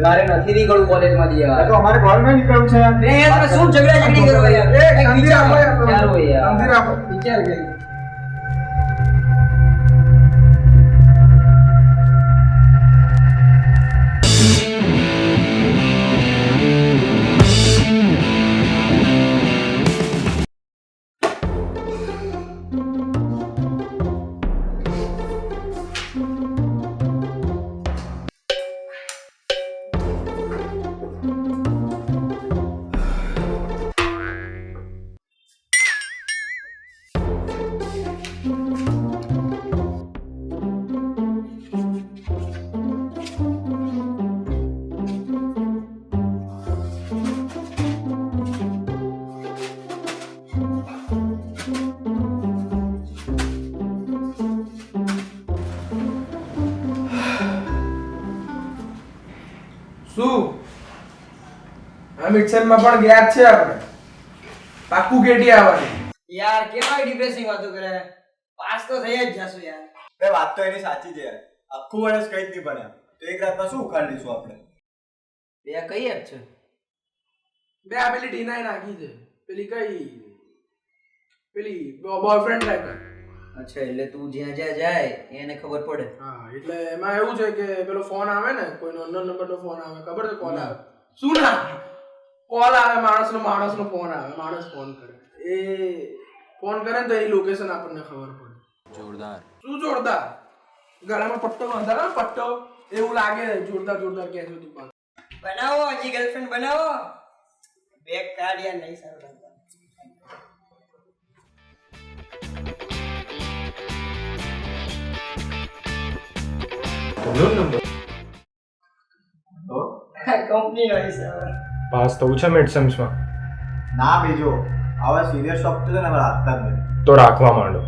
મારે નથી નીકળવું કોલેજમાંથી યાર. તો અમારે કોલેજમાં નીકળવું છે યાર. એ યાર તમે શું ઝઘડા કરો યાર? એ શાંતિ રાખો યાર. વિચાર હોય યાર. શાંતિ રાખો. વિચાર કરી. શું આ મિડસેમમાં પણ ગયા જ છે આપણે પાક્કું કેટી આવવાની યાર કેવા ડિપ્રેસિંગ વાતો કરે. પાસ તો થઈ જ જશું યાર. બે વાત તો એની સાચી છે યાર. આખું વર્ષ કઈ જ નહીં ભણ્યા તો એક રાતમાં શું ઉખાડી લઈશું આપણે? બે કઈ એપ છે? બે આ પેલી ડીનાઈ નાખી છે પેલી કઈ પેલી બોયફ્રેન્ડ ટાઈપ. અચ્છા એટલે તું જ્યાં જ્યાં જાય એને ખબર પડે. હા એટલે એમાં એવું છે કે પેલો ફોન આવે ને કોઈનો અનનોન નંબરનો ફોન આવે ખબર છે કોલ આવે શું ના કોલ આવે માણસનો ફોન આવે માણસ ફોન કરે એ ફોન કરે ને તો એની લોકેશન આપણને ખબર પડે. જોરદાર. શું જોરદાર? ગળામાં પટ્ટો બાંધાનો ને પટ્ટો એવું લાગે જોરદાર કે છે તું પાછો. બનાવો હજી ગર્લફ્રેન્ડ બનાવો. બેક કાર્ડ યાર નહીં સારું લાગતું. કંપની હોય છે પાસ થવું છે મિડસેમ્સમાં ના બીજો આવા સિરિયસ શોપ તો છે ને અમારે હાથતા જ નથી. તો રાખવા માંડો,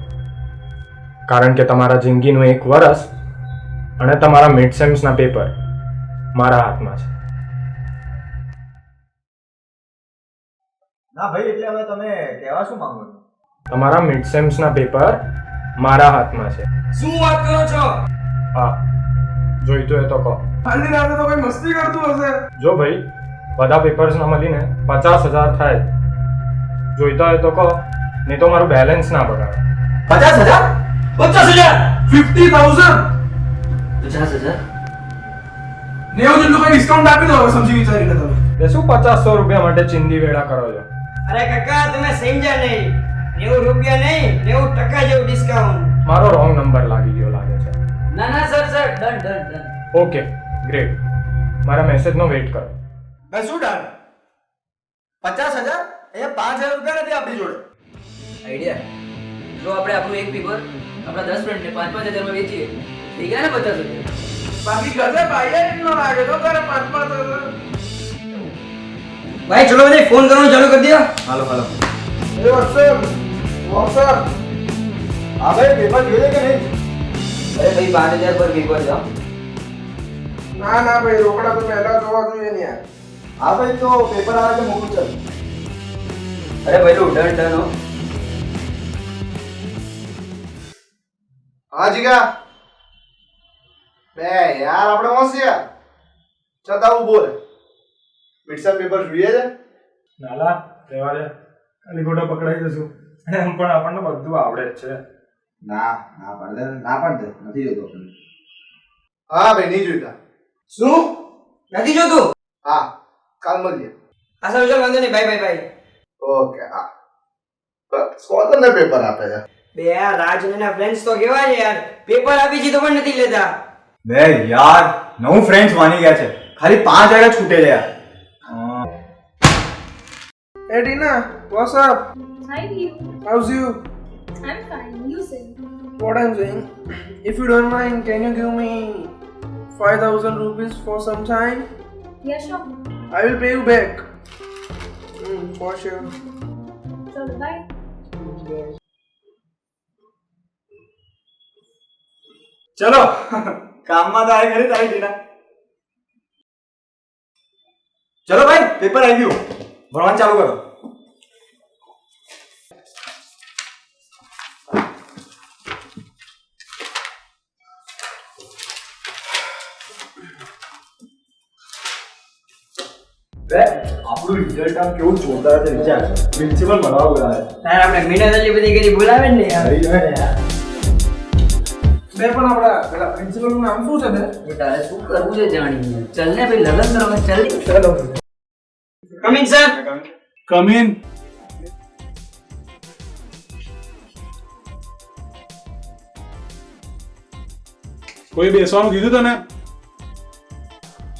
કારણ કે તમારા જિંદગીનું 1 વર્ષ અને તમારા મિડસેમ્સના પેપર મારા હાથમાં છે. ના ભાઈ એટલે હવે તમે કહેવા શું માંગો છો? તમારા મિડસેમ્સના પેપર મારા હાથમાં છે. શું વાત કરો છો? હા, જોઈતું હોય તો કહો. હાલની રાતે તો કોઈ મસ્તી કરતું હશે. જો ભાઈ બધા પેપર્સના મળીને 50,000 થાય. જોઈતા હોય તો કહો, નહીં તો મારું બેલેન્સ ના બગાડો. 50,000? 50,000 50,000 50,000 90 જેટલું કઈ ડિસ્કાઉન્ટ આપી દો હવે સમજી વિચારીને તમે. એ શું 50-100 રૂપિયા માટે ચિંદી વેળા કરો છો? અરે કાકા તમે સમજ્યા નહીં. 90 રૂપિયા નહીં 90% જેવું ડિસ્કાઉન્ટ. મારો રોંગ નંબર લાગી ગયો લાગે છે. ના સર ડન. ઓકે ગ્રેટ, મારા મેસેજનો વેઇટ કરો. ભાઈ શું ડન? 50,000? અહીંયા 5,000 રૂપિયા નથી આપણી જોડે. આઈડિયા જો આપણે આપણું એક પેપર આપણા 10 ફ્રેન્ડને 5,000 માં વેચીએ થઈ ગયા ને 50,000. બાકી ગજે ભાઈ એટલો લાગે તો તારે 5,000. ભાઈ ચલો બધા ફોન કરવાનું ચાલુ કરી દો. હાલો એ વોટ્સએપ હા ભાઈ પેપર જોઈએ કે નહીં? અરે ભાઈ 5,000 પર પેપર જાઓ. ના ભાઈ રોકડા તો પહેલા જોવા જોઈએ ને યાર. હા ભાઈ તો પેપર આવે તો મોકલું ચાલ. અરે ભાઈ ડન હો. હા જીગા બે યાર આપણે હોશિયાર ચતાવું બોલ મિડસેમ પેપર જોઈએ છે? નાલા રહેવા દે, ખાલી ખોટા પકડાઈ જશું. એમ પણ આપણને બધું આવડે જ છે. ના પણ દે નથી જોતો. હા ભાઈ નહીં જોઈતા. શું નથી જોતું? હા કાલ મળીએ. આ સર ચાલ વાંધો નહીં બાય. ઓકે હા સ્કોલરને પેપર આપે છે. બે આ રાજના ફ્રેન્ડ્સ તો કેવા છે યાર, પેપર આપી છે તો પણ નથી લેતા. બે યાર 9 ફ્રેન્ડ્સ માની ગયા છે, ખાલી 5 જ છૂટે છે યાર. Hey Dina, what's up? Hi, View. How's you? I'm fine. You say. What I'm saying, if you don't mind, can you give me 5,000 rupees for some time? Yeah, sure. I will pay you back. For sure. So, bye. ચલો કામમાં તો આવી ખરી તારી ટીના. ચલો ભાઈ paper આવી ગયું, ભણવાનું ચાલુ કરો. આપણું રિઝલ્ટ આમ કેવું જોરદાર છે વિચાર પ્રિન્સિપલ મળવા બોલાવે તારે આપણે મહેનત એટલી બધી કરી બોલાવે ને યાર બે પણ આપણા પેલા પ્રિન્સિપલ નું નામ શું છે બે તારે શું કરવું છે જાણી ચાલ ને ભાઈ લગન કરવા ચાલ ચલો કમિંગ સર કમ ઇન. કોઈ બેસવાનું કીધું તને?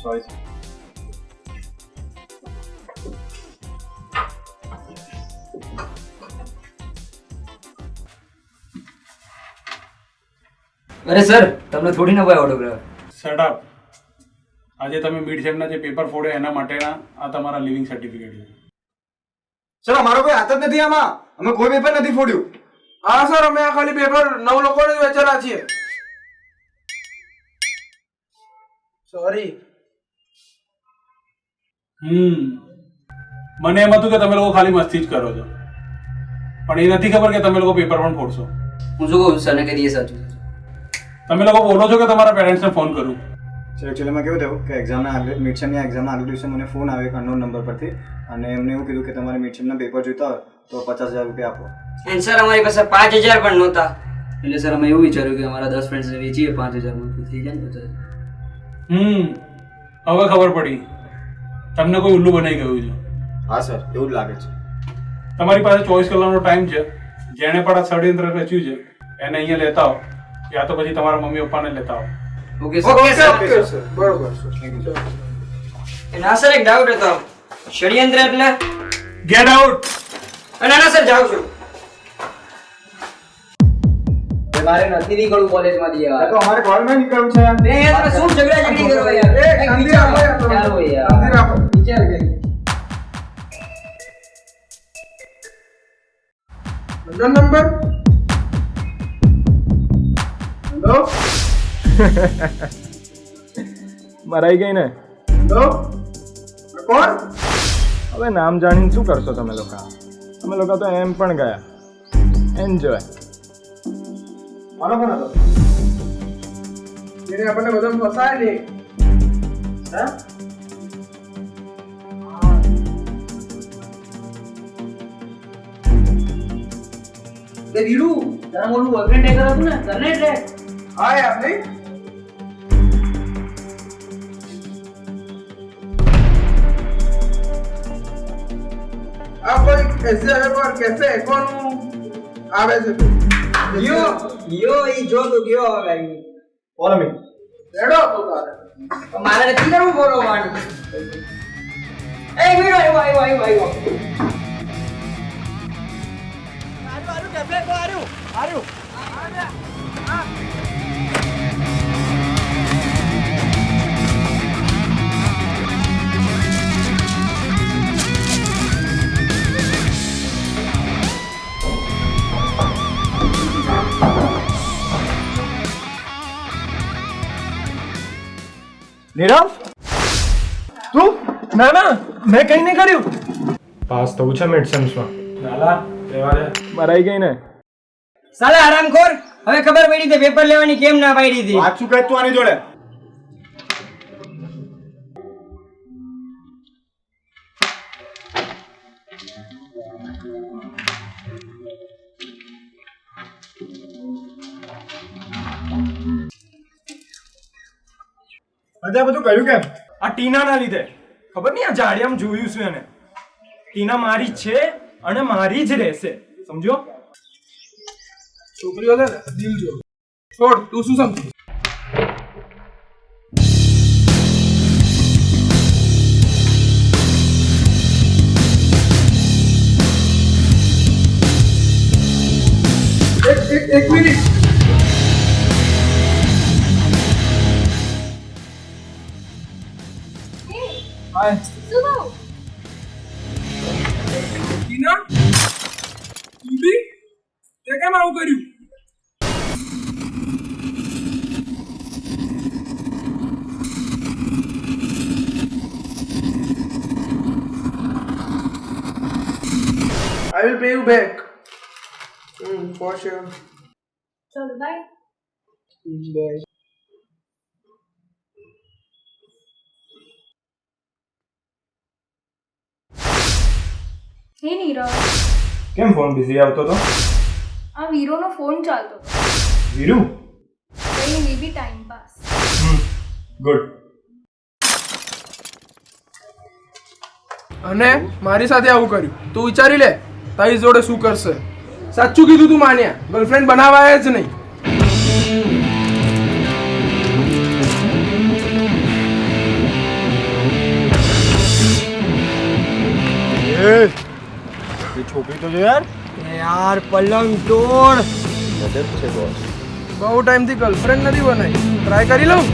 સોરી અરે સર તમને થોડી ના ભાઈ ઓટોગ્રાફ શટ અપ. આજે તમે મિડ સેમના જે પેપર ફોડ્યો એના માટેના આ તમારા લિવિંગ સર્ટિફિકેટ છે. સર અમારો કોઈ હાથ જ નથી આમાં અમે કોઈ પેપર નથી ફોડ્યું હા સર અમે આ ખાલી પેપર 9 લોકોને જ વેચેલા છીએ સોરી મને એમ હતું કે તમે લોકો ખાલી મસ્તી જ કરો છો, પણ એ નથી ખબર કે તમે લોકો પેપર પણ ફોડશો. હું શું કહું સરને કહી દઈએ સાચું તમે લોકો બોલો છો કે તમારા પેરેન્ટ્સને ફોન કરું. સર એકચ્યુઅલીમાં કેવું થયું કે એક્ઝામના મિડ સેમની એક્ઝામના આગલા દિવસે મને ફોન આવ્યો એક અનનોન નંબર પરથી અને એમને એવું કીધું કે તમારે મિડ સેમના પેપર જોઈતા હોય તો 50,000 રૂપિયા આપો. એન્ડ સર અમારી પાસે 5,000 પણ નહોતા એટલે સર અમે એવું વિચાર્યું કે અમારા 10 ફ્રેન્ડ્સને વેચીએ 5,000 માં થઈ જાય ને 50,000. હવે ખબર પડી તમને કોઈ ઉલ્લુ બનાવી ગયું છે. હા સર એવું જ લાગે છે. તમારી પાસે 24 કલાકનો ટાઈમ છે. જેણે પણ આ ષડયંત્ર રચ્યું છે એને અહીંયા લેતા આવો, યા તો પછી તમારા મમ્મી પપ્પાને લેતા આવો. ઓકે સર ઓકે સર બરોબર સર ના સર એક ડાઉટ હતો ષડયંત્ર એટલે ગેટ આઉટ. ના સર જાઉં છું મારે નથી નીકળવું કોલેજમાંથી યાર તો અમારે કોલેજમાં નીકળવું છે યાર. બે યાર તમે શું ઝઘડા ઝઘડી કરો યાર શાંતિ રાખો યાર તમે. ચાલો યાર શાંતિ રાખો વિચાર કે નંબર હેલો મરાઈ ગઈ ને. હેલો કોણ હવે નામ જાણીને શું કરશો તમે લોકો? અમે લોકો તો એમ પણ ગયા. એન્જોય. મારો ફોન હતો જેને આપણને બધા ફસાય ને હા એ વીરુ તારા મોનું બોયફ્રેન્ડ ટેકર હતું ને કરને ટ્રેક હા યાર નહીં આ કોઈ એસે પર કેસે કોનું આવે છે યો ઈ જો તો ગયો હવે ભાઈ ફોલો મી રેડો તો તારે મારે નથી કરવું બોલો વાણ એ વીરુ આવ્યો નીરવ તું? ના ના મેં કંઈ નહીં કર્યું. પાસ થવું છે મિડ સેમ્સમાં. લાલા લેવા દે. મરાઈ ગઈ ને. સાલા હરામખોર હવે ખબર પડી તે પેપર લેવાની કેમ ના પાડી હતી વાત શું કહે તું આની જોડે? બધા બધું કર્યું કેમ? આ ટીનાના લીધે. ખબર નહીં આ જાડિયામાં જોયું છે એને. ટીના મારી જ છે અને મારી જ રહેશે. સમજો? છોકરીઓ છે ને દિલ જો છોડ તું શું સમજી એક મિનિટ Hey, Subo! ટીના તું બી તે કેમ આવું કર્યું I will pay you back. For sure. So, bye. Bye. હે નીરવ, કેમ ફોન બિઝી આવતો હતો? આ વીરોનો ફોન ચાલતો હતો. વીરુ? કઈ મે બી ટાઈમ પાસ. ગુડ. અને મારી સાથે આવું કર્યું. તું વિચારી લે તારી જોડે શું કરશે. સાચું કીધું તું માન્યા, ગર્લફ્રેન્ડ બનાવાય જ નહીં. છોકરી તો જો યાર. યાર પલંગ તોડ. બહુ ટાઈમથી ગર્લફ્રેન્ડ નથી બનાવી, ટ્રાય કરી લઉં.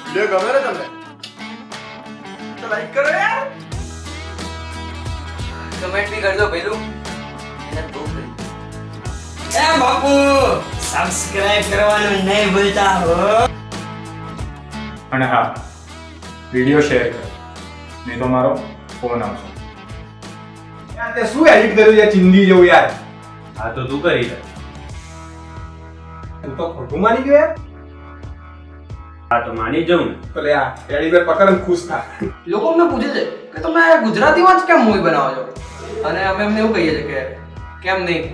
વિડિયો ગમે ને તમને તો લાઈક કરો યાર. કમેન્ટ બી કરજો પેલું. એ બાપુ સબસ્ક્રાઇબ કરવાનું નહીં ભૂલતા હો. અને હા, વિડીયો શેર કરો, નહીં તો મારો ફોન આવશે. યાર તે શું એડિટ કર્યું યાર, ચિંદી જેવું યાર. હા તો તું કરી લે. તું તો ખોટું માની ગયો યાર. હા તો માની જાઉં ને. તો લે આ એડિટર પકડ ખુશ થા. લોકો અમને પૂછે છે કે તમે ગુજરાતીમાં જ કેમ મૂવી બનાવો છો, અને અમે એમને એવું કહીએ છીએ કે કેમ નહીં.